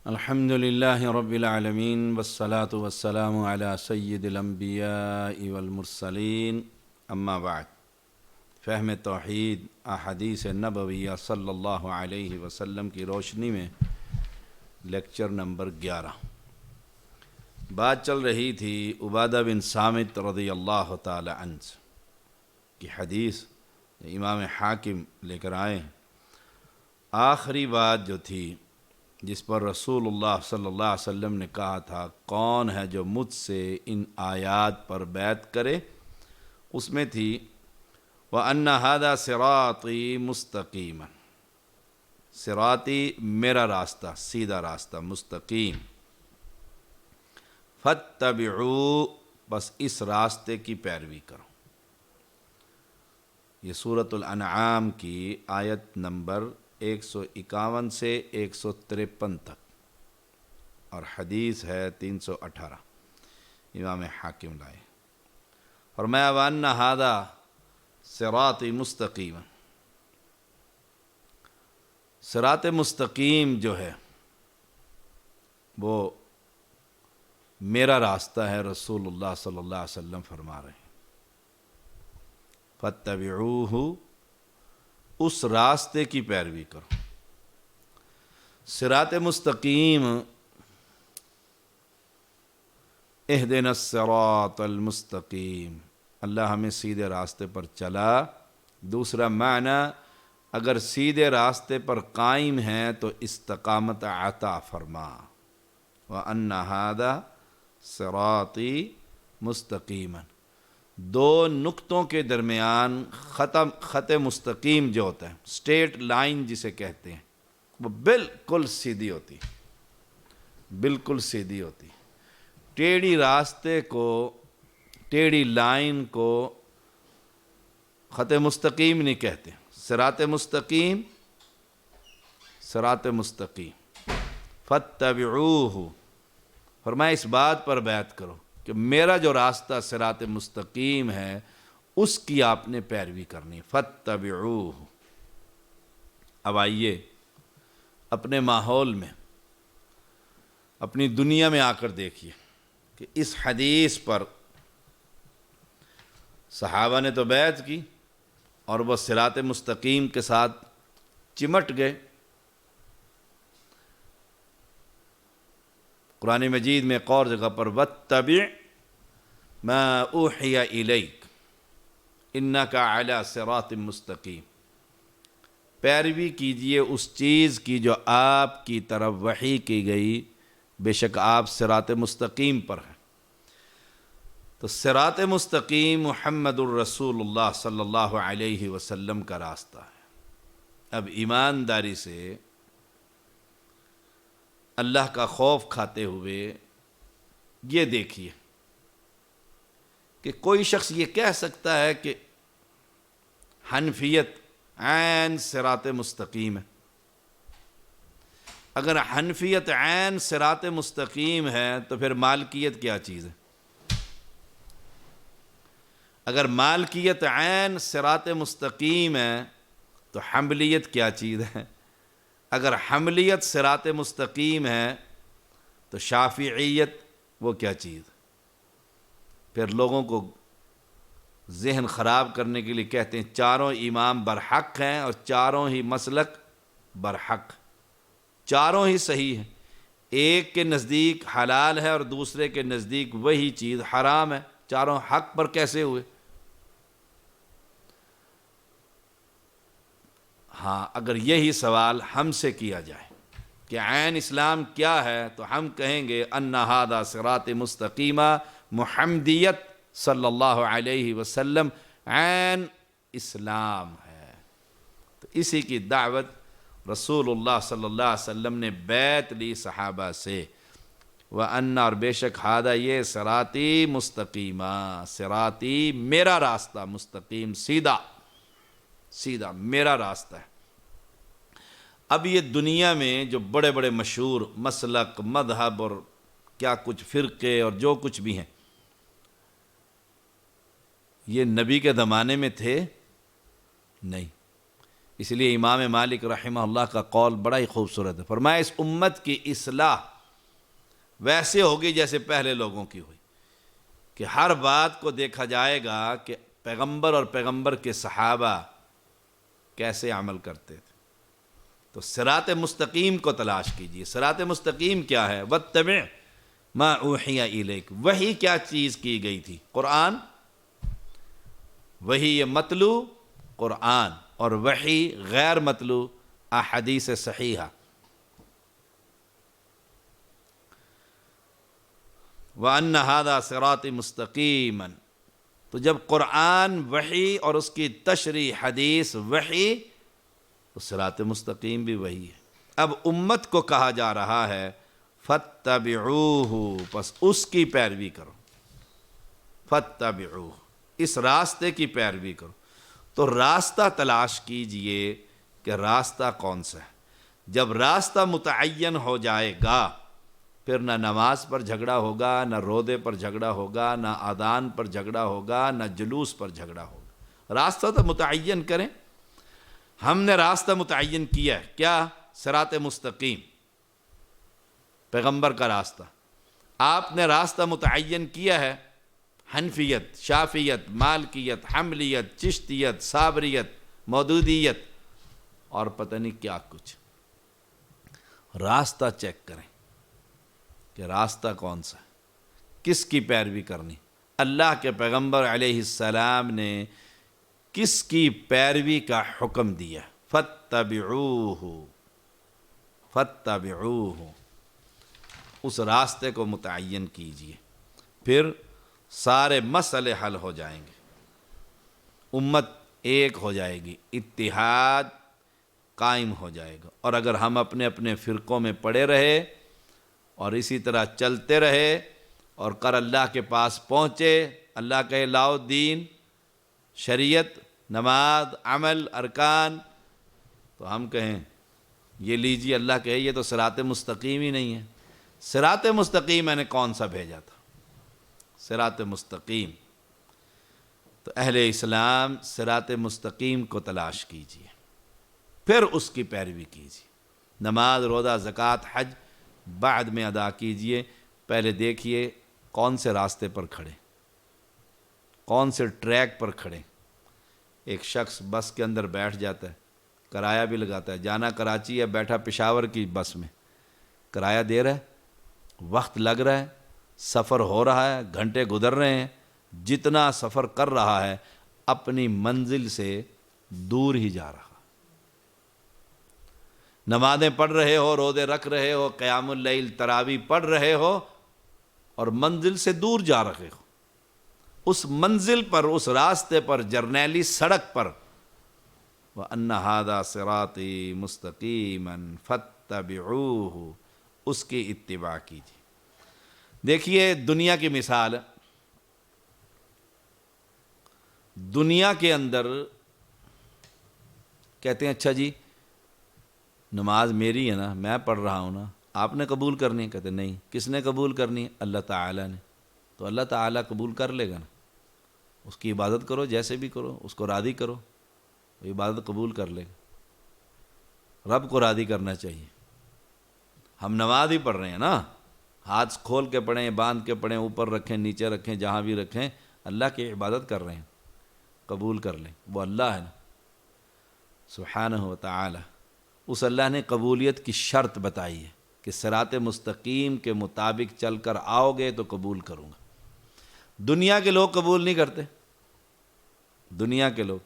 الحمد للہ رب العالمین والصلاة والسلام علی سید الانبیاء والمرسلین اما بعد فہم توحید احادیث نبویہ صلی اللہ علیہ وسلم کی روشنی میں لیکچر نمبر 11 بات چل رہی تھی عبادہ بن صامت رضی اللہ تعالی عنہ کی حدیث امام حاکم لے کر آئے۔ آخری بات جو تھی جس پر رسول اللہ صلی اللہ علیہ وسلم نے کہا تھا کون ہے جو مجھ سے ان آیات پر بیعت کرے، اس میں تھی وَأَنَّ هَذَا صِرَاطِي مُسْتَقِيمًا، صراطی میرا راستہ، سیدھا راستہ، مستقیم، فَاتَّبِعُوا، بس اس راستے کی پیروی کرو۔ یہ سورۃ الانعام کی آیت نمبر 151 سے 153 تک، اور حدیث ہے 318، امام حاکم لائے۔ فرمایا وَأَنَّ هَذَا صِرَاطِي مُسْتَقِيمًا، صراط مستقیم جو ہے وہ میرا راستہ ہے، رسول اللہ صلی اللہ علیہ وسلم فرما رہے ہیں۔ فَاتَّبِعُوهُ، اس راستے کی پیروی کرو۔ صراط مستقیم، اہدنا الصراط المستقیم، اللہ ہمیں سیدھے راستے پر چلا۔ دوسرا معنی، اگر سیدھے راستے پر قائم ہیں تو استقامت عطا فرما۔ وَأَنَّ هَذَا صِرَاطِي مُسْتَقِيمًا، دو نقطوں کے درمیان خط مستقیم جو ہوتا ہے، اسٹریٹ لائن جسے کہتے ہیں، وہ بالکل سیدھی ہوتی، بالکل سیدھی ہوتی۔ ٹیڑھی راستے کو، ٹیڑھی لائن کو خط مستقیم نہیں کہتے، صراط مستقیم، صراط مستقیم۔ فَاتَّبِعُوهُ، فرمایا اس بات پر بیعت کرو کہ میرا جو راستہ صراط مستقیم ہے اس کی آپ نے پیروی کرنی۔ فَاتَّبِعُوهُ، اب آئیے اپنے ماحول میں، اپنی دنیا میں آ کر دیکھیے کہ اس حدیث پر صحابہ نے تو بیعت کی اور وہ صراط مستقیم کے ساتھ چمٹ گئے۔ قرآن مجید میں ایک اور جگہ پر وَاتَّبِعْ مَا أُوحِيَ إِلَيْكَ إِنَّكَ عَلَى صِرَاطٍ مُسْتَقِيم، پیروی کیجئے اس چیز کی جو آپ کی طرف وحی کی گئی، بے شک آپ صراط مستقیم پر ہیں۔ تو صراط مستقیم محمد الرسول اللہ صلی اللہ علیہ وسلم کا راستہ ہے۔ اب ایمانداری سے اللہ کا خوف کھاتے ہوئے یہ دیکھیے کہ کوئی شخص یہ کہہ سکتا ہے کہ حنفیت عین صراط مستقیم ہے۔ اگر حنفیت عین صراط مستقیم ہے تو پھر مالکیت کیا چیز ہے؟ اگر مالکیت عین صراط مستقیم ہے تو حنبلیت کیا چیز ہے؟ اگر حنبلیت صراط مستقیم ہے تو شافعیت وہ کیا چیز؟ پھر لوگوں کو ذہن خراب کرنے کے لیے کہتے ہیں چاروں امام برحق ہیں اور چاروں ہی مسلک برحق، چاروں ہی صحیح ہیں۔ ایک کے نزدیک حلال ہے اور دوسرے کے نزدیک وہی چیز حرام ہے، چاروں حق پر کیسے ہوئے؟ ہاں، اگر یہی سوال ہم سے کیا جائے کہ عین اسلام کیا ہے تو ہم کہیں گے ان ھذا صراط مستقیمہ، محمدیت صلی اللہ علیہ وسلم عین اسلام ہے۔ تو اسی کی دعوت رسول اللہ صلی اللہ علیہ وسلم نے بیعت لی صحابہ سے، وَأَنَّ، اور بے شک ھذا یہ صراطی مستقیمہ، صراطی میرا راستہ، مستقیم سیدھا، سیدھا میرا راستہ ہے۔ اب یہ دنیا میں جو بڑے بڑے مشہور مسلک، مذہب اور کیا کچھ فرقے اور جو کچھ بھی ہیں، یہ نبی کے زمانے میں تھے؟ نہیں، اس لیے امام مالک رحمہ اللہ کا قول بڑا ہی خوبصورت ہے، فرمایا اس امت کی اصلاح ویسے ہوگی جیسے پہلے لوگوں کی ہوئی، کہ ہر بات کو دیکھا جائے گا کہ پیغمبر اور پیغمبر کے صحابہ کیسے عمل کرتے تھے۔ تو صراط مستقیم کو تلاش کیجیے۔ صراط مستقیم کیا ہے؟ واتبع ما اوحی الیک، وہی کیا چیز کی گئی تھی؟ قرآن، وہی یہ متلو قرآن، اور وہی غیر متلو احادیث صحیحہ۔ وَأَنَّ هَذَا صِرَاطِ مُسْتَقِيمًا، تو جب قرآن وحی اور اس کی تشریح حدیث وحی، تو صراط مستقیم بھی وہی ہے۔ اب امت کو کہا جا رہا ہے فَاتَّبِعُوهُ، پس اس کی پیروی کرو، فَاتَّبِعُوهُ، اس راستے کی پیروی کرو۔ تو راستہ تلاش کیجئے کہ راستہ کون سا ہے۔ جب راستہ متعین ہو جائے گا، پھر نہ نماز پر جھگڑا ہوگا، نہ رودے پر جھگڑا ہوگا، نہ اذان پر جھگڑا ہوگا، نہ جلوس پر جھگڑا ہوگا۔ راستہ تو متعین کریں۔ ہم نے راستہ متعین کیا ہے، کیا؟ صراط مستقیم، پیغمبر کا راستہ۔ آپ نے راستہ متعین کیا ہے، حنفیت، شافیت، مالکیت، حنبلیت، چشتیت، صابریت، مودودیت، اور پتہ نہیں کیا کچھ۔ راستہ چیک کریں کہ راستہ کون سا ہے، کس کی پیروی کرنی۔ اللہ کے پیغمبر علیہ السلام نے کس کی پیروی کا حکم دیا؟ فَاتَّبِعُوهُ، فَاتَّبِعُوهُ، اس راستے کو متعین کیجئے، پھر سارے مسئلے حل ہو جائیں گے، امت ایک ہو جائے گی، اتحاد قائم ہو جائے گا۔ اور اگر ہم اپنے اپنے فرقوں میں پڑے رہے اور اسی طرح چلتے رہے اور کر اللہ کے پاس پہنچے، اللہ کہے لاؤ دین، شریعت، نماز، عمل، ارکان، تو ہم کہیں یہ لیجیے، اللہ کہے یہ تو صراط مستقیم ہی نہیں ہے۔ صراط مستقیم میں نے کون سا بھیجا تھا؟ صراط مستقیم۔ تو اہل اسلام صراط مستقیم کو تلاش کیجیے، پھر اس کی پیروی کیجیے۔ نماز، روزہ، زکوٰۃ، حج بعد میں ادا کیجیے، پہلے دیکھیے کون سے راستے پر کھڑے، کون سے ٹریک پر کھڑے۔ ایک شخص بس کے اندر بیٹھ جاتا ہے، کرایہ بھی لگاتا ہے، جانا کراچی ہے، بیٹھا پشاور کی بس میں، کرایہ دے رہا ہے، وقت لگ رہا ہے، سفر ہو رہا ہے، گھنٹے گزر رہے ہیں، جتنا سفر کر رہا ہے اپنی منزل سے دور ہی جا رہا۔ نمازیں پڑھ رہے ہو، روزے رکھ رہے ہو، قیام اللیل، تراویح پڑھ رہے ہو، اور منزل سے دور جا رہے ہو۔ اس منزل پر، اس راستے پر، جرنیلی سڑک پر، وَأَنَّ هَذَا صِرَاطِي مُسْتَقِيمًا فَاتَّبِعُوهُ، اس کی اتباع کیجیے۔ دیکھیے دنیا کی مثال، دنیا کے اندر کہتے ہیں اچھا جی نماز میری ہے نا، میں پڑھ رہا ہوں نا، آپ نے قبول کرنی ہے؟ کہتے نہیں۔ کس نے قبول کرنی ہے؟ اللہ تعالیٰ نے۔ تو اللہ تعالیٰ قبول کر لے گا نا، اس کی عبادت کرو، جیسے بھی کرو، اس کو راضی کرو، وہ عبادت قبول کر لے گا۔ رب کو راضی کرنا چاہیے۔ ہم نماز ہی پڑھ رہے ہیں نا، ہاتھ کھول کے پڑھیں، باندھ کے پڑھیں، اوپر رکھیں، نیچے رکھیں، جہاں بھی رکھیں، اللہ کی عبادت کر رہے ہیں، قبول کر لیں۔ وہ اللہ ہے نا سبحانہ و تعالی۔ اس اللہ نے قبولیت کی شرط بتائی ہے کہ صراط مستقیم کے مطابق چل کر آؤ گے تو قبول کروں گا۔ دنیا کے لوگ قبول نہیں کرتے۔ دنیا کے لوگ،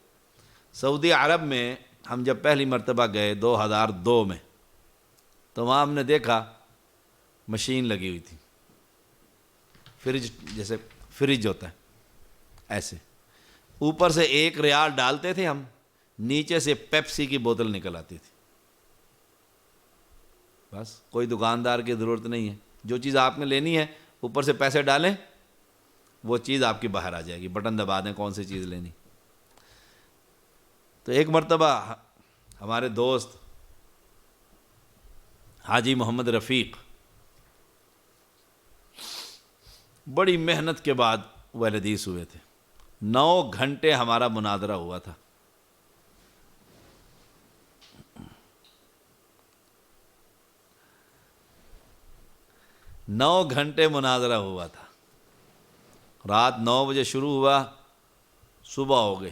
سعودی عرب میں ہم جب پہلی مرتبہ گئے 2002 میں، تو وہاں ہم نے دیکھا مشین لگی ہوئی تھی، فریج، جیسے فریج ہوتا ہے ایسے، اوپر سے 1 ریال ڈالتے تھے ہم، نیچے سے پیپسی کی بوتل نکل آتی تھی۔ بس کوئی دکاندار کی ضرورت نہیں ہے، جو چیز آپ نے لینی ہے اوپر سے پیسے ڈالیں، وہ چیز آپ کی باہر آ جائے گی، بٹن دبا دیں کون سی چیز لینی۔ تو ایک مرتبہ ہمارے دوست حاجی محمد رفیق بڑی محنت کے بعد وہ حدیث ہوئے تھے، 9 گھنٹے ہمارا مناظرہ ہوا تھا۔ 9 گھنٹے مناظرہ ہوا تھا، رات 9 بجے شروع ہوا، صبح ہو گئی،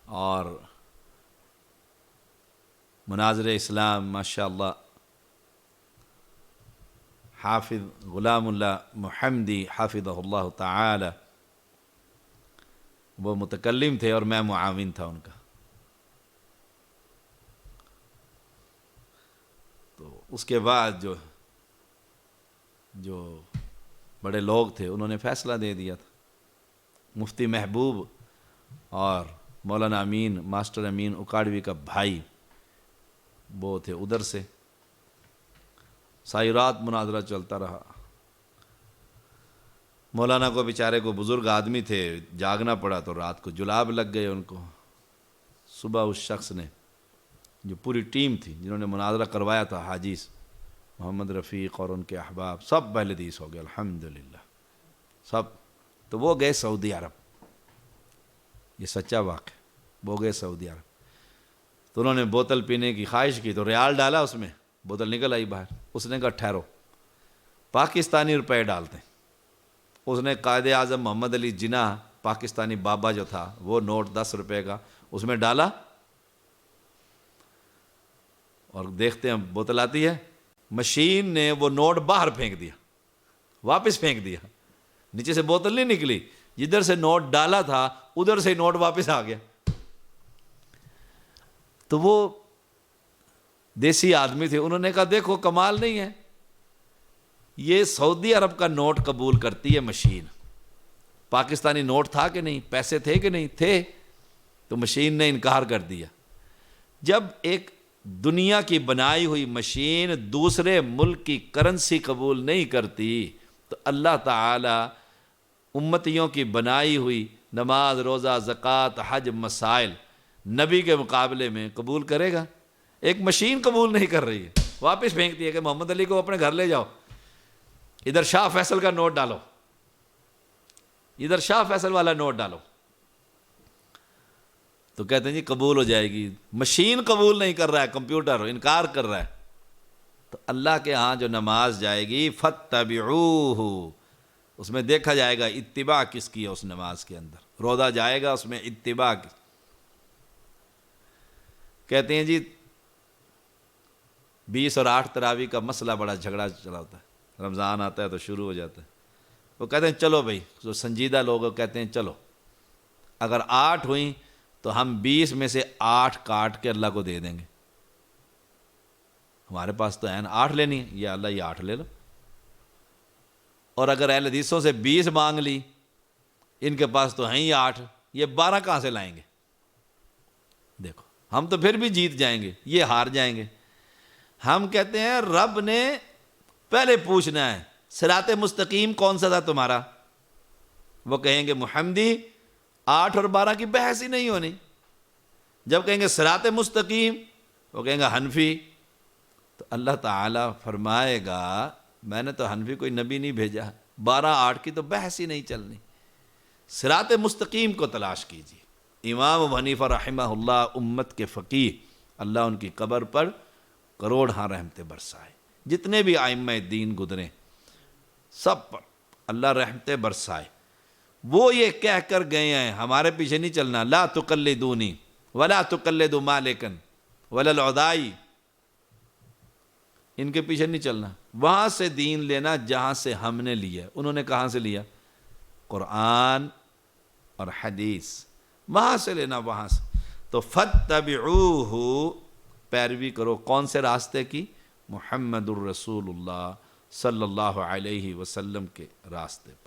اور مناظر اسلام ماشاء اللہ حافظ غلام اللہ محمدی حافظہ اللہ تعالی وہ متکلم تھے اور میں معاون تھا ان کا. تو اس کے بعد جو بڑے لوگ تھے انہوں نے فیصلہ دے دیا تھا. مفتی محبوب اور مولانا امین ماسٹر امین اکاڑوی کا بھائی وہ تھے ادھر سے. ساری رات مناظرہ چلتا رہا. مولانا کو بیچارے کو بزرگ آدمی تھے، جاگنا پڑا تو رات کو جلاب لگ گئے ان کو. صبح اس شخص نے، جو پوری ٹیم تھی جنہوں نے مناظرہ کروایا تھا، حاجی محمد رفیق اور ان کے احباب سب اہل حدیث ہو گئے الحمدللہ سب. تو وہ گئے سعودی عرب، یہ سچا واقعہ. وہ گئے سعودی عرب تو انہوں نے بوتل پینے کی خواہش کی تو ریال ڈالا، اس میں بوتل نکل آئی باہر. اس نے کہا ٹھہرو، پاکستانی روپے ڈالتے ہیں. اس نے قائد اعظم محمد علی جناح پاکستانی بابا جو تھا وہ نوٹ 10 روپے کا اس میں ڈالا، اور دیکھتے ہیں بوتل آتی ہے. مشین نے وہ نوٹ باہر پھینک دیا، واپس پھینک دیا. نیچے سے بوتل نہیں نکلی، جدھر سے نوٹ ڈالا تھا ادھر سے نوٹ واپس آ گیا. تو وہ دیسی آدمی تھے، انہوں نے کہا دیکھو کمال نہیں ہے، یہ سعودی عرب کا نوٹ قبول کرتی ہے مشین. پاکستانی نوٹ تھا کہ نہیں، پیسے تھے کہ نہیں تھے، تو مشین نے انکار کر دیا. جب ایک دنیا کی بنائی ہوئی مشین دوسرے ملک کی کرنسی قبول نہیں کرتی تو اللہ تعالی امتیوں کی بنائی ہوئی نماز، روزہ، زکوٰۃ، حج، مسائل نبی کے مقابلے میں قبول کرے گا؟ ایک مشین قبول نہیں کر رہی ہے، واپس پھینکتی ہے کہ محمد علی کو اپنے گھر لے جاؤ، ادھر شاہ فیصل کا نوٹ ڈالو، ادھر شاہ فیصل والا نوٹ ڈالو. تو کہتے ہیں جی قبول ہو جائے گی. مشین قبول نہیں کر رہا ہے، کمپیوٹر انکار کر رہا ہے. تو اللہ کے ہاں جو نماز جائے گی فَاتَّبِعُوهُ، اس میں دیکھا جائے گا اتباع کس کی ہے اس نماز کے اندر. روزہ جائے گا اس میں اتباع کی. کہتے ہیں جی 20 اور 8 تراویح کا مسئلہ بڑا جھگڑا چلا ہوتا ہے، رمضان آتا ہے تو شروع ہو جاتا ہے. وہ کہتے ہیں چلو بھائی، جو سنجیدہ لوگ کہتے ہیں چلو اگر 8 ہوئیں تو ہم 20 میں سے 8 کاٹ کے اللہ کو دے دیں گے. ہمارے پاس تو ہے نا 8 لینی ہے، یا اللہ یہ 8 لے لو. اور اگر اہل حدیثوں سے 20 مانگ لی، ان کے پاس تو ہیں ہی 8، یہ 12 کہاں سے لائیں گے؟ دیکھو ہم تو پھر بھی جیت جائیں گے، یہ ہار جائیں گے. ہم کہتے ہیں رب نے پہلے پوچھنا ہے صراط مستقیم کون سا تھا تمہارا؟ وہ کہیں گے محمدی. 8 اور 12 کی بحث ہی نہیں ہونی. جب کہیں گے صراط مستقیم، وہ کہیں گے حنفی. تو اللہ تعالیٰ فرمائے گا میں نے تو حنفی کوئی نبی نہیں بھیجا، 12-8 کی تو بحث ہی نہیں چلنی. صراط مستقیم کو تلاش کیجیے. امام ابو حنیفہ رحمہ اللہ امت کے فقیہ، اللہ ان کی قبر پر کروڑ رحمتیں برسائے. جتنے بھی ائمہ دین گزرے سب پر اللہ رحمتیں برسائے. وہ یہ کہہ کر گئے ہیں ہمارے پیچھے نہیں چلنا، لا تقلدونی ولا تقلدوا مالکا ولا العدائی، ان کے پیچھے نہیں چلنا. وہاں سے دین لینا جہاں سے ہم نے لیا. انہوں نے کہاں سے لیا؟ قرآن اور حدیث، وہاں سے لینا، وہاں سے. تو فَاتَّبِعُوهُ، پیروی کرو کون سے راستے کی؟ محمد الرسول اللہ صلی اللہ علیہ وسلم کے راستے پر.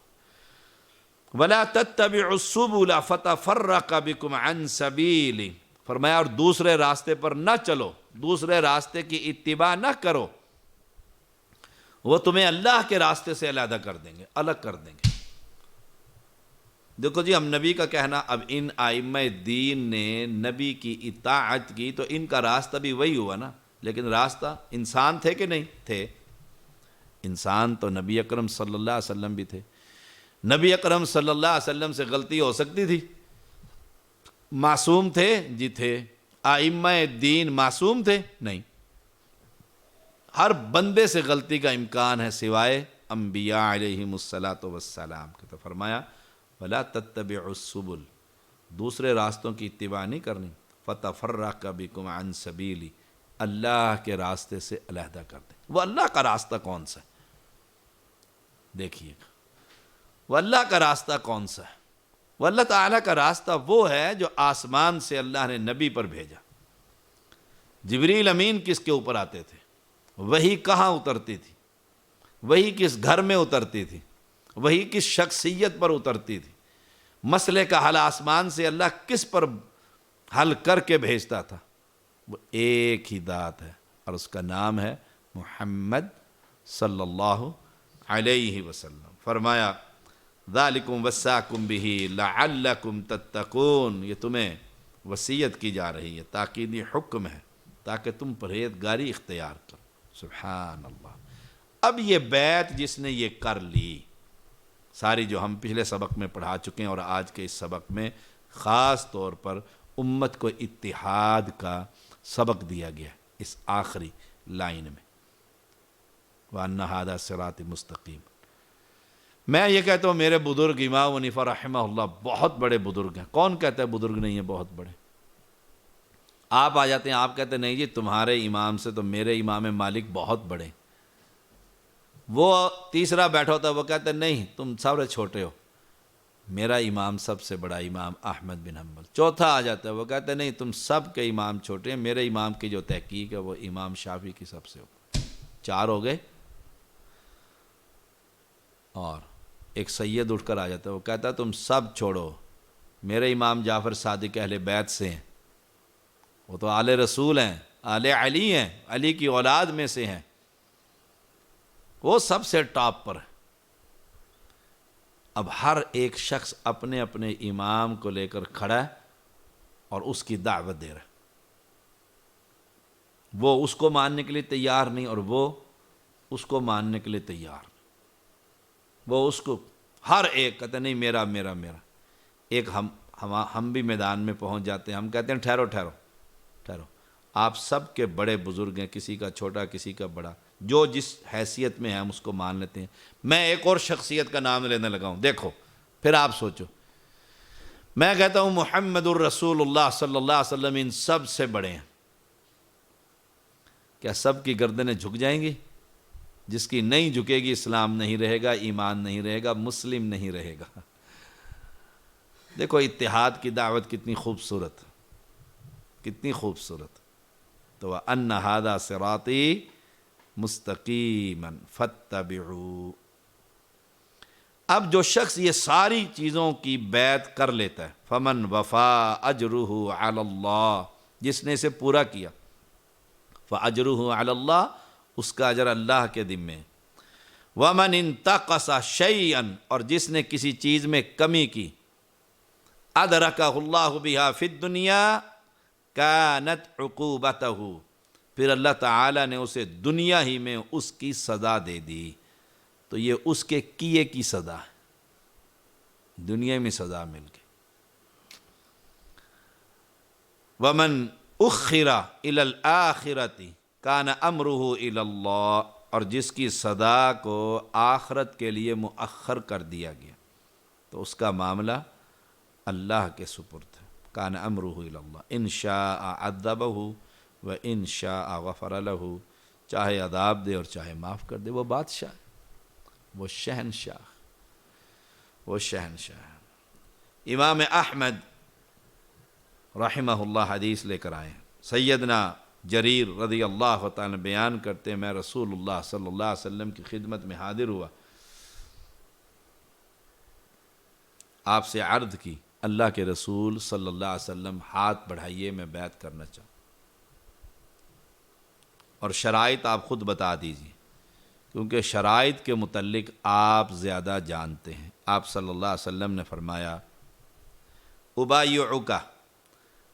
وَلَا تَتَّبِعُوا السُّبُلَ فَتَفَرَّقَ بِكُمْ عَنْ سَبِيلِهِ، فرمایا اور دوسرے راستے پر نہ چلو، دوسرے راستے کی اتباع نہ کرو، وہ تمہیں اللہ کے راستے سے علیحدہ کر دیں گے، الگ کر دیں گے. دیکھو جی ہم نبی کا کہنا، اب ان ائمہ دین نے نبی کی اطاعت کی تو ان کا راستہ بھی وہی ہوا نا. لیکن راستہ انسان تھے کہ نہیں تھے؟ انسان تو نبی اکرم صلی اللہ علیہ وسلم بھی تھے. نبی اکرم صلی اللہ علیہ وسلم سے غلطی ہو سکتی تھی؟ معصوم تھے؟ جی تھے. ائمہ دین معصوم تھے؟ نہیں. ہر بندے سے غلطی کا امکان ہے سوائے انبیاء علیہم الصلاۃ والسلام کے. تو فرمایا ولا تتبعوا السبل، دوسرے راستوں کی اتباع نہیں کرنی. فتفرق بکم عن سبیلی، اللہ کے راستے سے علیحدہ کر دیں. وہ اللہ کا راستہ کون سا ہے؟ دیکھیے گا وہ اللہ کا راستہ کون سا ہے. وہ اللہ تعالیٰ کا راستہ وہ ہے جو آسمان سے اللہ نے نبی پر بھیجا. جبریل امین کس کے اوپر آتے تھے؟ وہی کہاں اترتی تھی؟ وہی کس گھر میں اترتی تھی؟ وہی کس شخصیت پر اترتی تھی؟ مسئلے کا حل آسمان سے اللہ کس پر حل کر کے بھیجتا تھا؟ وہ ایک ہی ذات ہے اور اس کا نام ہے محمد صلی اللہ علیہ وسلم. فرمایا ذالکم وصاکم بہ لعلکم تتقون، یہ تمہیں وصیت کی جا رہی ہے، تاکیدی حکم ہے تاکہ تم پرہیزگاری اختیار کرو. سبحان اللہ. اب یہ بیعت جس نے یہ کر لی، ساری جو ہم پچھلے سبق میں پڑھا چکے ہیں اور آج کے اس سبق میں خاص طور پر امت کو اتحاد کا سبق دیا گیا اس آخری لائن میں. وَأَنَّ هَذَا صِرَاطِ مستقیم. میں یہ کہتا ہوں میرے بزرگ امام حنیفہ رحمہ اللہ بہت بڑے بزرگ ہیں. کون کہتا ہے بزرگ نہیں ہیں بہت بڑے؟ آپ آ جاتے ہیں آپ کہتے ہیں نہیں جی تمہارے امام سے تو میرے امام مالک بہت بڑے. وہ تیسرا بیٹھا ہوتا ہے وہ کہتا ہے نہیں تم سب چھوٹے ہو، میرا امام سب سے بڑا امام احمد بن حنبل. چوتھا آ جاتا ہے وہ کہتا ہے نہیں تم سب کے امام چھوٹے ہیں، میرے امام کی جو تحقیق ہے وہ امام شافعی کی سب سے اوپر. 4 ہو گئے. اور ایک سید اٹھ کر آ جاتا ہے وہ کہتا ہے تم سب چھوڑو، میرے امام جعفر صادق اہل بیت سے ہیں، وہ تو آل رسول ہیں، آل علی ہیں، علی کی اولاد میں سے ہیں، وہ سب سے ٹاپ پر ہے. اب ہر ایک شخص اپنے اپنے امام کو لے کر کھڑا ہے اور اس کی دعوت دے رہا ہے. وہ اس کو ماننے کے لیے تیار نہیں اور وہ اس کو ماننے کے لیے تیار. وہ اس کو ہر ایک کہتے نہیں میرا میرا میرا. ایک ہم بھی میدان میں پہنچ جاتے ہیں، ہم کہتے ہیں ٹھہرو ٹھہرو ٹھہرو، آپ سب کے بڑے بزرگ ہیں، کسی کا چھوٹا کسی کا بڑا، جو جس حیثیت میں ہے ہم اس کو مان لیتے ہیں. میں ایک اور شخصیت کا نام لینے لگا ہوں، دیکھو پھر آپ سوچو. میں کہتا ہوں محمد الرسول اللہ صلی اللہ علیہ وسلم ان سب سے بڑے ہیں. کیا سب کی گردنیں جھک جائیں گی؟ جس کی نہیں جھکے گی اسلام نہیں رہے گا، ایمان نہیں رہے گا، مسلم نہیں رہے گا. دیکھو اتحاد کی دعوت کتنی خوبصورت، کتنی خوبصورت. تو وَأَنَّ هَذَا صِرَاطِي مُسْتَقِيمًا فَاتَّبِعُوا. اب جو شخص یہ ساری چیزوں کی بیعت کر لیتا ہے، فَمَنْ وَفَا أَجْرُهُ عَلَى اللَّهِ، جس نے اسے پورا کیا، فَأَجْرُهُ عَلَى اللَّهِ، اس کا اجر اللہ کے ذمے. وَمَنْ انتقص شَيْئًا، اور جس نے کسی چیز میں کمی کی، أَدْرَكَهُ اللَّهُ بِهَا فِي الدُّنْيَا كَانَتْ عُقُوبَتَهُ، پھر اللہ تعالیٰ نے اسے دنیا ہی میں اس کی سزا دے دی. تو یہ اس کے کیے کی سزا ہے، دنیا میں سزا مل گئی. وَمَنْ أُخِّرَ إِلَى الْآخِرَةِ كَانَ أَمْرُهُ إِلَى اللَّهِ، اور جس کی سزا کو آخرت کے لیے مؤخر کر دیا گیا تو اس کا معاملہ اللہ کے سپرد ہے. کان امرہ الی اللہ، ان شاء عذبہ و ان شاء غفر لہ، چاہے عذاب دے اور چاہے معاف کر دے. وہ بادشاہ، وہ شہنشاہ، وہ شہنشاہ. امام احمد رحمہ اللہ حدیث لے کر آئے. سیدنا جریر رضی اللہ تعالیٰ بیان کرتے ہیں میں رسول اللہ صلی اللہ علیہ وسلم کی خدمت میں حاضر ہوا، آپ سے عرض کی اللہ کے رسول صلی اللہ علیہ وسلم ہاتھ بڑھائیے میں بیعت کرنا چاہوں، اور شرائط آپ خود بتا دیجیے کیونکہ شرائط کے متعلق آپ زیادہ جانتے ہیں. آپ صلی اللہ علیہ وسلم نے فرمایا ابایعک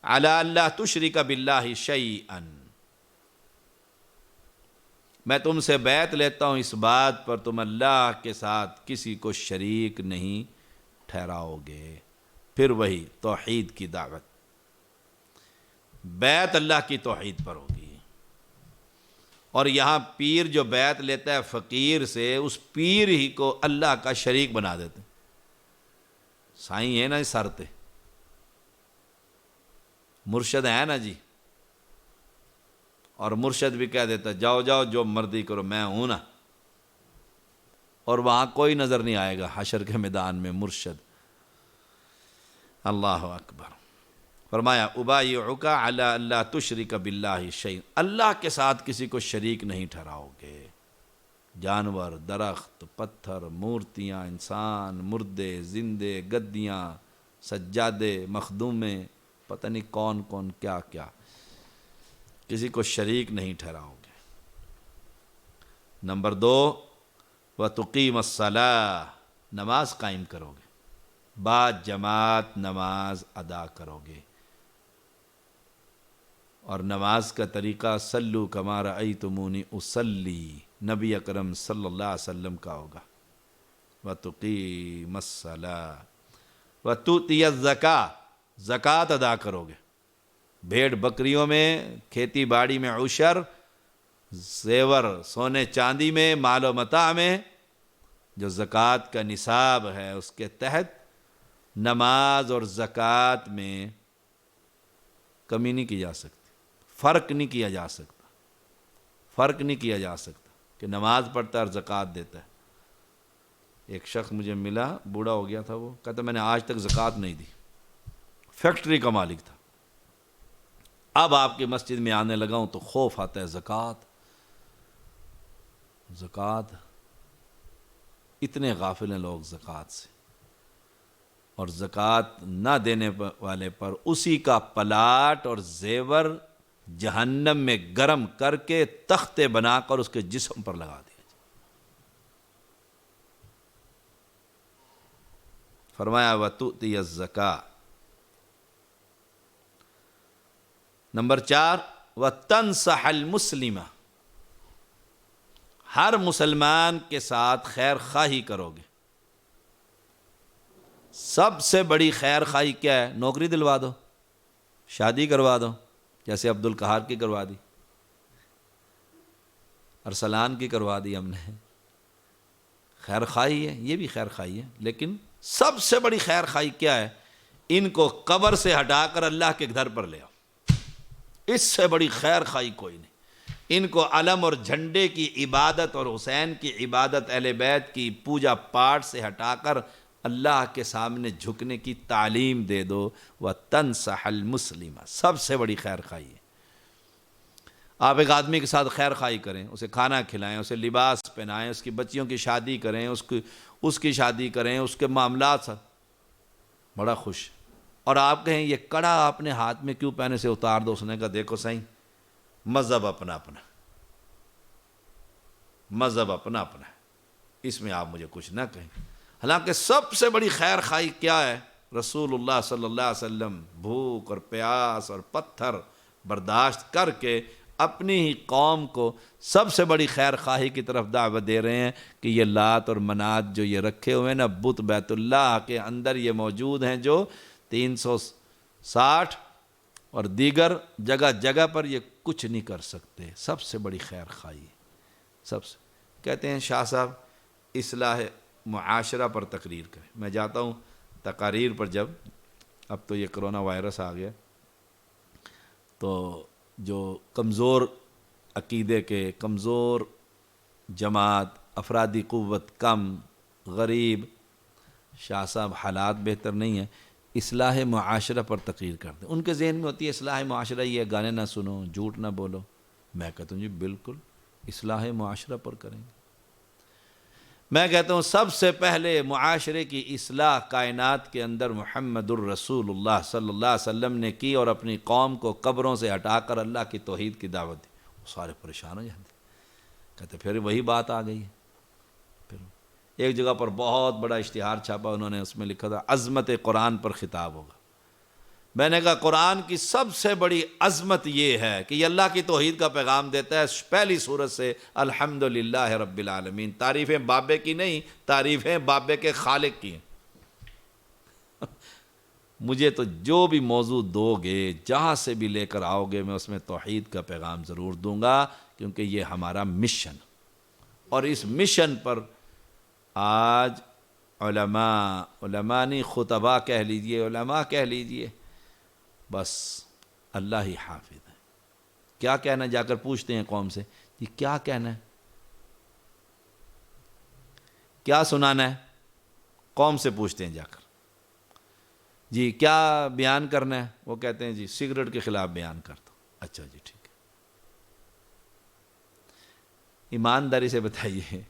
علی اللہ تشرک باللہ شیئا، میں تم سے بیعت لیتا ہوں اس بات پر تم اللہ کے ساتھ کسی کو شریک نہیں ٹھہراؤ گے. پھر وہی توحید کی دعوت، بیعت اللہ کی توحید پر ہوگی. اور یہاں پیر جو بیعت لیتا ہے فقیر سے، اس پیر ہی کو اللہ کا شریک بنا دیتے ہیں۔ سائیں ہے نا سرتے، مرشد ہے نا جی، اور مرشد بھی کہہ دیتا جاؤ جاؤ جو مرضی کرو میں ہوں نا، اور وہاں کوئی نظر نہیں آئے گا حشر کے میدان میں مرشد۔ اللہ اکبر۔ فرمایا ابایعک علی اللہ تشرک باللہ شیئا، اللہ کے ساتھ کسی کو شریک نہیں ٹھہراؤ گے۔ جانور، درخت، پتھر، مورتیاں، انسان، مردے، زندے، گدیاں، سجادے، مخدومے، پتہ نہیں کون کون کیا کیا، کسی کو شریک نہیں ٹھہراؤ گے۔ نمبر 2، وَتُقِيمَ الصَّلَاةَ، نماز قائم کرو گے، با جماعت نماز ادا کرو گے۔ اور نماز کا طریقہ صلو کما رأیتمونی اصلی، نبی اکرم صلی اللہ علیہ وسلم کا ہوگا۔ وَتُقِيمَ الصَّلَاةَ وَتُؤْتِيَ الزَّكَاةَ، زکوٰۃ ادا کرو گے۔ بھیڑ بکریوں میں، کھیتی باڑی میں عشر، زیور سونے چاندی میں، مال و متاع میں جو زکوٰۃ کا نصاب ہے اس کے تحت نماز اور زکوٰۃ میں کمی نہیں کی جا سکتی، فرق نہیں کیا جا سکتا، فرق نہیں کیا جا سکتا کہ نماز پڑھتا ہے اور زکوٰۃ دیتا ہے۔ ایک شخص مجھے ملا، بوڑھا ہو گیا تھا، وہ کہتا میں نے آج تک زکوٰۃ نہیں دی، فیکٹری کا مالک تھا، اب آپ کی مسجد میں آنے لگا ہوں تو خوف آتا ہے، زکوٰۃ زکوٰۃ، اتنے غافل ہیں لوگ زکوٰۃ سے، اور زکوٰۃ نہ دینے والے پر اسی کا پلاٹ اور زیور جہنم میں گرم کر کے تختے بنا کر اس کے جسم پر لگا دیا جائے۔ فرمایا وَتُؤْتِيَ الزَّكَاةَ۔ نمبر 4، وَتَنْصَحَ الْمُسْلِمَ، ہر مسلمان کے ساتھ خیر خواہی کرو گے۔ سب سے بڑی خیر خواہی کیا ہے؟ نوکری دلوا دو، شادی کروا دو، جیسے عبد القہار کی کروا دی، ارسلان کی کروا دی ہم نے، خیر خواہی ہے، یہ بھی خیر خواہی ہے، لیکن سب سے بڑی خیر خواہی کیا ہے؟ ان کو قبر سے ہٹا کر اللہ کے گھر پر لے آؤ، اس سے بڑی خیر خواہی کوئی نہیں۔ ان کو علم اور جھنڈے کی عبادت اور حسین کی عبادت، اہل بیت کی پوجا پاٹ سے ہٹا کر اللہ کے سامنے جھکنے کی تعلیم دے دو۔ وَتَنْصَحَ الْمُسْلِمَ، سب سے بڑی خیر خواہی ہے۔ آپ ایک آدمی کے ساتھ خیر خواہی کریں، اسے کھانا کھلائیں، اسے لباس پہنائیں، اس کی بچیوں کی شادی کریں، اس کی شادی کریں، اس کے معاملات سے بڑا خوش۔ اور آپ کہیں یہ کڑا آپ نے ہاتھ میں کیوں پہنے، سے اتار دو، اس نے کہا دیکھو صحیح، مذہب اپنا اپنا، مذہب اپنا اپنا ہے، اس میں آپ مجھے کچھ نہ کہیں۔ حالانکہ سب سے بڑی خیر خواہی کیا ہے؟ رسول اللہ صلی اللہ علیہ وسلم بھوک اور پیاس اور پتھر برداشت کر کے اپنی ہی قوم کو سب سے بڑی خیر خواہی کی طرف دعوت دے رہے ہیں کہ یہ لات اور منات جو یہ رکھے ہوئے ہیں نا، بت بیت اللہ کے اندر یہ موجود ہیں، جو 360 اور دیگر جگہ جگہ پر یہ کچھ نہیں کر سکتے۔ سب سے بڑی خیر خواہی سب سے۔ کہتے ہیں شاہ صاحب اصلاح معاشرہ پر تقریر کریں، میں جاتا ہوں تقاریر پر، جب اب تو یہ کرونا وائرس آ گیا تو جو کمزور عقیدے کے، کمزور جماعت، افرادی قوت کم، غریب، شاہ صاحب حالات بہتر نہیں ہیں، اصلاح معاشرہ پر تقریر کرتے ہیں۔ ان کے ذہن میں ہوتی ہے اصلاح معاشرہ یہ گانے نہ سنو، جھوٹ نہ بولو۔ میں کہتا ہوں جی بالکل اصلاح معاشرہ پر کریں گے۔ میں کہتا ہوں سب سے پہلے معاشرے کی اصلاح کائنات کے اندر محمد الرسول اللہ صلی اللہ علیہ وسلم نے کی، اور اپنی قوم کو قبروں سے ہٹا کر اللہ کی توحید کی دعوت دی۔ وہ سارے پریشان ہو جاتے، کہتے پھر وہی بات آ گئی ہے۔ پھر ایک جگہ پر بہت بڑا اشتہار چھاپا انہوں نے، اس میں لکھا تھا عظمت قرآن پر خطاب ہوگا۔ میں نے کہا قرآن کی سب سے بڑی عظمت یہ ہے کہ یہ اللہ کی توحید کا پیغام دیتا ہے، پہلی سورت سے الحمدللہ رب العالمین۔ تعریفیں بابے کی نہیں، تعریفیں بابے کے خالق کی ہیں۔ مجھے تو جو بھی موضوع دو گے، جہاں سے بھی لے کر آؤ گے، میں اس میں توحید کا پیغام ضرور دوں گا، کیونکہ یہ ہمارا مشن، اور اس مشن پر آج علماء نہیں، خطباء کہہ لیجئے، علماء کہہ لیجئے، بس اللہ ہی حافظ ہے۔ کیا کہنا، جا کر پوچھتے ہیں قوم سے، جی کیا کہنا ہے، کیا سنانا ہے، قوم سے پوچھتے ہیں جا کر، جی کیا بیان کرنا ہے، وہ کہتے ہیں جی سگریٹ کے خلاف بیان کر دو۔ اچھا جی ٹھیک ہے، ایمانداری سے بتائیے،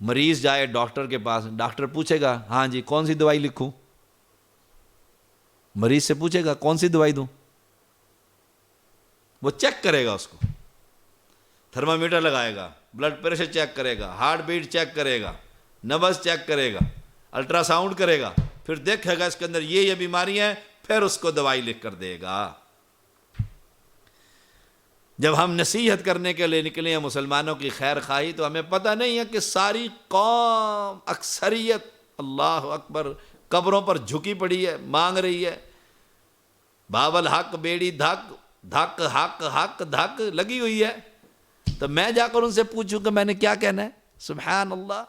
مریض جائے ڈاکٹر کے پاس، ڈاکٹر پوچھے گا ہاں جی کون سی دوائی لکھوں، مریض سے پوچھے گا کون سی دوائی دوں، وہ چیک کرے گا، اس کو تھرمامیٹر لگائے گا، بلڈ پریشر چیک کرے گا، ہارٹ بیٹ چیک کرے گا، نبض چیک کرے گا، الٹرا ساؤنڈ کرے گا، پھر دیکھے گا اس کے اندر یہ بیماری ہے، پھر اس کو دوائی لکھ کر دے گا۔ جب ہم نصیحت کرنے کے لیے نکلے ہیں مسلمانوں کی خیر خواہی، تو ہمیں پتہ نہیں ہے کہ ساری قوم، اکثریت، اللہ اکبر، قبروں پر جھکی پڑی ہے، مانگ رہی ہے، باب الحق بیڑی دھک دھک حق حق دھک لگی ہوئی ہے، تو میں جا کر ان سے پوچھوں کہ میں نے کیا کہنا ہے؟ سبحان اللہ۔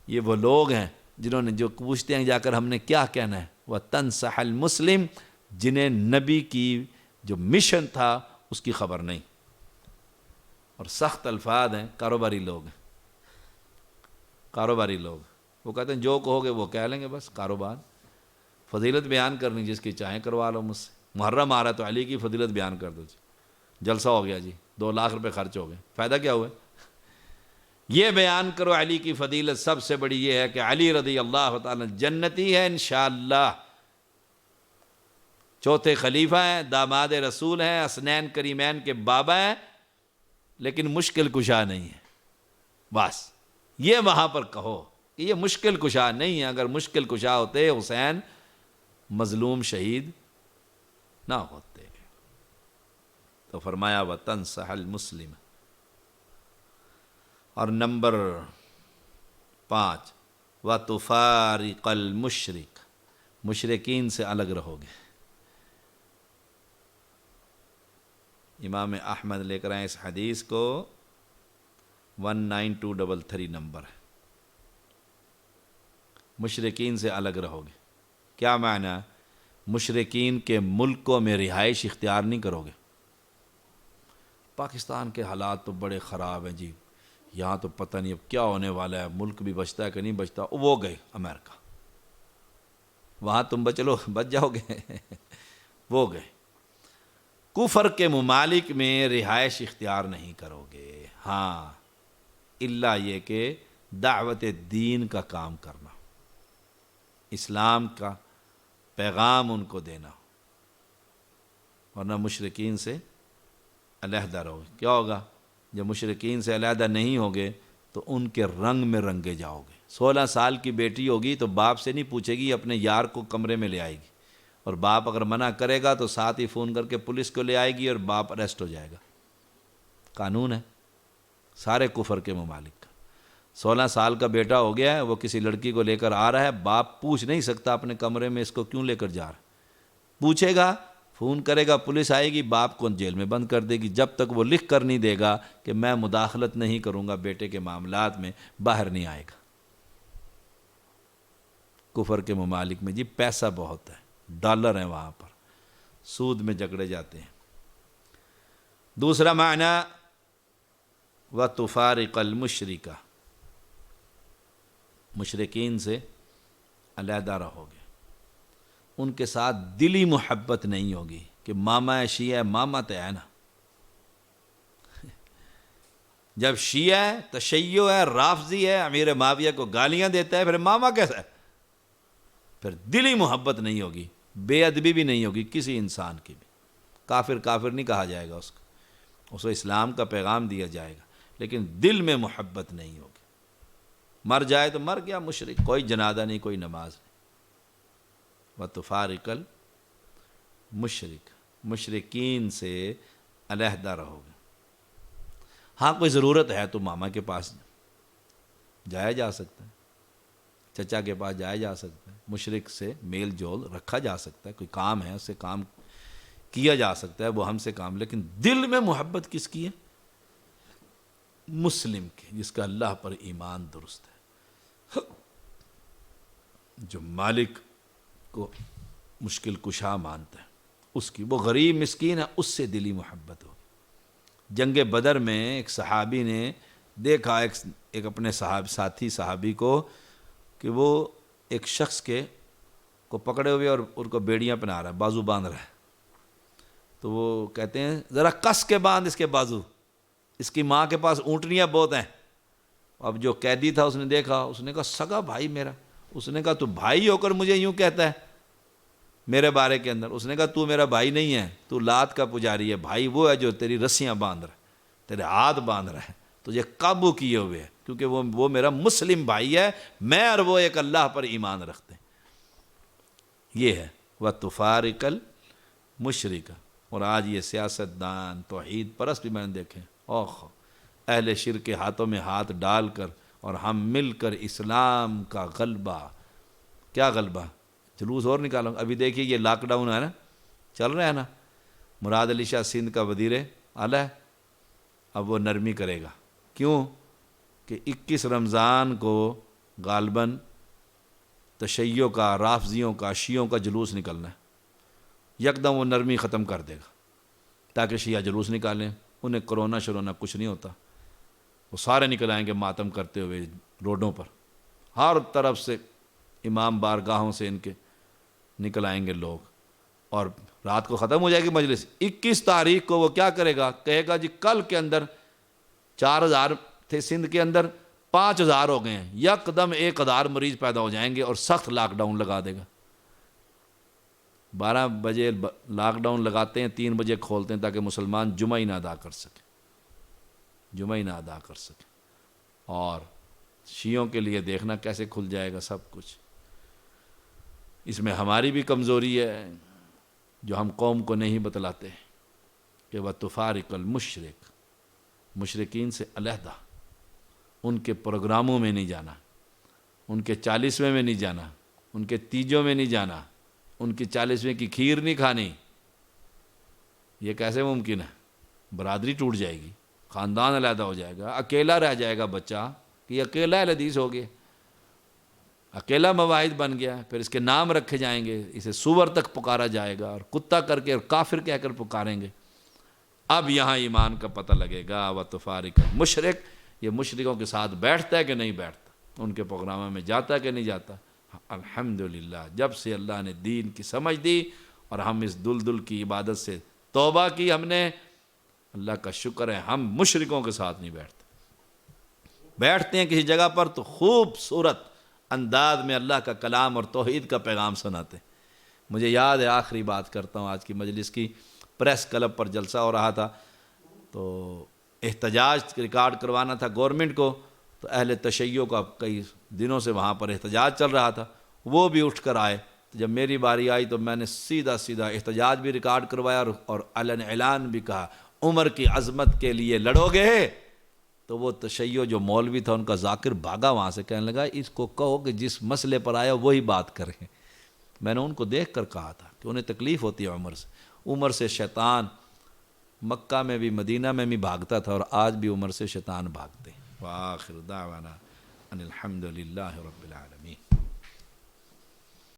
یہ وہ لوگ ہیں جنہوں نے جو پوچھتے ہیں جا کر ہم نے کیا کہنا ہے، وہ تنصح المسلم، جنہیں نبی کی جو مشن تھا اس کی خبر نہیں، اور سخت الفاظ ہیں، کاروباری لوگ ہیں، کاروباری لوگ، وہ کہتے ہیں جو کہو گے وہ کہہ لیں گے، بس کاروبار، فضیلت بیان کرنی جس کی چاہیں کروا لو مجھ سے، محرم آ رہا تو علی کی فضیلت بیان کر دو جی، جلسہ ہو گیا جی، 2 لاکھ روپے خرچ ہو گئے، فائدہ کیا ہوا؟ یہ بیان کرو علی کی فضیلت، سب سے بڑی یہ ہے کہ علی رضی اللہ تعالی جنتی ہے انشاءاللہ، چوتھے خلیفہ ہیں، داماد رسول ہیں، حسنین کریمین کے بابا ہیں، لیکن مشکل کشا نہیں ہے، بس یہ وہاں پر کہو کہ یہ مشکل کشا نہیں ہے، اگر مشکل کشا ہوتے حسین مظلوم شہید نہ ہوتے۔ تو فرمایا وَتَنْصَحَ الْمُسْلِمَ۔ اور نمبر 5 وَتُفَارِقَ الْمُشْرِكَ، مشرکین سے الگ رہو گے۔ امام احمد لے کر آئے اس حدیث کو، 19233 نمبر ہے، مشرکین سے الگ رہو گے۔ کیا معنی؟ مشرکین کے ملکوں میں رہائش اختیار نہیں کرو گے۔ پاکستان کے حالات تو بڑے خراب ہیں جی، یہاں تو پتہ نہیں اب کیا ہونے والا ہے، ملک بھی بچتا ہے کہ نہیں بچتا، وہ گئے امریکہ، وہاں تم بچ جاؤ گے وہ گئے۔ کفر کے ممالک میں رہائش اختیار نہیں کرو گے، ہاں الا یہ کہ دعوت دین کا کام کرنا، اسلام کا پیغام ان کو دینا، ورنہ مشرکین سے علیحدہ رہو۔ کیا ہوگا جب مشرکین سے علیحدہ نہیں ہوگے تو ان کے رنگ میں رنگے جاؤ گے۔ 16 سال کی بیٹی ہوگی تو باپ سے نہیں پوچھے گی، اپنے یار کو کمرے میں لے آئے گی، اور باپ اگر منع کرے گا تو ساتھ ہی فون کر کے پولیس کو لے آئے گی اور باپ اریسٹ ہو جائے گا۔ قانون ہے سارے کفر کے ممالک کا۔ 16 سال کا بیٹا ہو گیا ہے، وہ کسی لڑکی کو لے کر آ رہا ہے، باپ پوچھ نہیں سکتا اپنے کمرے میں اس کو کیوں لے کر جا رہا ہے، پوچھے گا، فون کرے گا، پولیس آئے گی، باپ کو جیل میں بند کر دے گی، جب تک وہ لکھ کر نہیں دے گا کہ میں مداخلت نہیں کروں گا بیٹے کے معاملات میں، باہر نہیں آئے گا۔ کفر کے ممالک میں جی پیسہ بہت ہے، ڈالر ہیں وہاں پر، سود میں جکڑے جاتے ہیں۔ دوسرا معنی وَتُفَارِقَ الْمُشْرِكَ، مشرکین سے علیحدہ رہو گے، ان کے ساتھ دلی محبت نہیں ہوگی کہ ماما ہے شیعہ، ماما تو ہے نا، جب شیعہ ہے، تشیع ہے، رافضی ہے، امیر معاویہ کو گالیاں دیتا ہے، پھر ماما کیسا ہے؟ پھر دلی محبت نہیں ہوگی، بے ادبی بھی نہیں ہوگی کسی انسان کی بھی۔ کافر کافر نہیں کہا جائے گا اس کو اسلام کا پیغام دیا جائے گا، لیکن دل میں محبت نہیں ہوگی۔ مر جائے تو مر گیا مشرک، کوئی جنازہ نہیں، کوئی نماز نہیں۔ وَتُفَارِقَ الْمُشْرِكَ، مشرکین سے علیحدہ رہو گے۔ ہاں کوئی ضرورت ہے تو ماما کے پاس جایا جا سکتا ہے، چچا کے پاس جایا جا سکتا ہے، مشرک سے میل جول رکھا جا سکتا ہے، کوئی کام ہے اس سے کام کیا جا سکتا ہے وہ ہم سے کام، لیکن دل میں محبت کس کی ہے؟ مسلم کی، جس کا اللہ پر ایمان درست ہے، جو مالک کو مشکل کشا مانتا ہے، اس کی، وہ غریب مسکین ہے، اس سے دلی محبت ہو۔ جنگ بدر میں ایک صحابی نے دیکھا ایک اپنے ساتھی صحابی کو کہ وہ ایک شخص کو پکڑے ہوئے اور ان کو بیڑیاں پہنا رہا ہے، بازو باندھ رہا ہے، تو وہ کہتے ہیں ذرا کس کے باندھ اس کے بازو، اس کی ماں کے پاس اونٹنیاں بہت ہیں۔ اب جو قیدی تھا اس نے دیکھا، اس نے کہا سگا بھائی میرا، اس نے کہا تو بھائی ہو کر مجھے یوں کہتا ہے میرے بارے کے اندر؟ اس نے کہا تو میرا بھائی نہیں ہے، تو لات کا پجاری ہے، بھائی وہ ہے جو تیری رسیاں باندھ رہا ہے، تیرے ہاتھ باندھ رہا ہے، تجھے قابو کیے ہوئے ہے، کیونکہ وہ میرا مسلم بھائی ہے، میں اور وہ ایک اللہ پر ایمان رکھتے ہیں۔ یہ ہے وَتُفَارِقَ الْمُشْرِكَ۔ اور آج یہ سیاست دان توحید پرست بھی میں نے دیکھے، اوہ اہل شرک کے ہاتھوں میں ہاتھ ڈال کر اور ہم مل کر اسلام کا غلبہ، کیا غلبہ، جلوس اور نکالوں۔ ابھی دیکھیے یہ لاک ڈاؤن ہے نا، چل رہا ہے نا، مراد علی شاہ سندھ کا وزیر اعلیٰ ہے، اب وہ نرمی کرے گا، کیوں کہ 21 رمضان کو غالباً تشیعوں کا، رافضیوں کا، شیعوں کا جلوس نکلنا ہے، یکدم وہ نرمی ختم کر دے گا تاکہ شیعہ جلوس نکالیں، انہیں کرونا شرونا کچھ نہیں ہوتا، وہ سارے نکل آئیں گے ماتم کرتے ہوئے روڈوں پر، ہر طرف سے امام بارگاہوں سے ان کے نکل آئیں گے لوگ، اور رات کو ختم ہو جائے گی مجلس۔ 21 تاریخ کو وہ کیا کرے گا، کہے گا جی کل کے اندر 4000 تھے سندھ کے اندر، 5000 ہو گئے ہیں، یکدم 1000 مریض پیدا ہو جائیں گے اور سخت لاک ڈاؤن لگا دے گا۔ 12 بجے لاک ڈاؤن لگاتے ہیں، 3 بجے کھولتے ہیں تاکہ مسلمان جمعہ ہی نہ ادا کر سکیں، جمعہ ہی نہ ادا کر سکیں۔ اور شیعوں کے لیے دیکھنا کیسے کھل جائے گا سب کچھ۔ اس میں ہماری بھی کمزوری ہے جو ہم قوم کو نہیں بتلاتے کہ وَتُفَارِقَ الْمُشْرِكَ، مشرکین سے علیحدہ، ان کے پروگراموں میں نہیں جانا، ان کے 40ویں میں نہیں جانا، ان کے تیجوں میں نہیں جانا، ان کی 40ویں کی کھیر نہیں کھانی۔ یہ کیسے ممکن ہے؟ برادری ٹوٹ جائے گی، خاندان علیحدہ ہو جائے گا، اکیلا رہ جائے گا بچہ، کہ یہ اکیلا اہل حدیث ہو گیا، اکیلا مواحد بن گیا، پھر اس کے نام رکھے جائیں گے، اسے سور تک پکارا جائے گا، اور کتا کر کے اور کافر کہہ کر پکاریں گے۔ اب یہاں ایمان کا پتہ لگے گا۔ وَتُفَارِقَ الْمُشْرِكَ، یہ مشرکوں کے ساتھ بیٹھتا ہے کہ نہیں بیٹھتا، ان کے پروگراموں میں جاتا ہے کہ نہیں جاتا۔ الحمدللہ جب سے اللہ نے دین کی سمجھ دی اور ہم اس دل کی عبادت سے توبہ کی ہم نے، اللہ کا شکر ہے ہم مشرکوں کے ساتھ نہیں بیٹھتے۔ بیٹھتے ہیں کسی جگہ پر تو خوبصورت انداز میں اللہ کا کلام اور توحید کا پیغام سناتے ہیں۔ مجھے یاد ہے، آخری بات کرتا ہوں آج کی مجلس کی، پریس کلب پر جلسہ ہو رہا تھا، تو احتجاج ریکارڈ کروانا تھا گورنمنٹ کو، تو اہل تشیع کا کئی دنوں سے وہاں پر احتجاج چل رہا تھا، وہ بھی اٹھ کر آئے، تو جب میری باری آئی تو میں نے سیدھا احتجاج بھی ریکارڈ کروایا اور علن اعلان بھی کہا، عمر کی عظمت کے لیے لڑو گے؟ تو وہ تشیع جو مولوی تھا ان کا ذاکر بھاگا وہاں سے، کہنے لگا اس کو کہو کہ جس مسئلے پر آیا وہی بات کریں۔ میں نے ان کو دیکھ کر کہا تھا کہ انہیں تکلیف ہوتی ہے عمر سے شیطان مکہ میں بھی مدینہ میں بھی بھاگتا تھا، اور آج بھی عمر سے شیطان بھاگتے ہیں۔ وآخر دعوانا ان الحمد للہ رب العالمین۔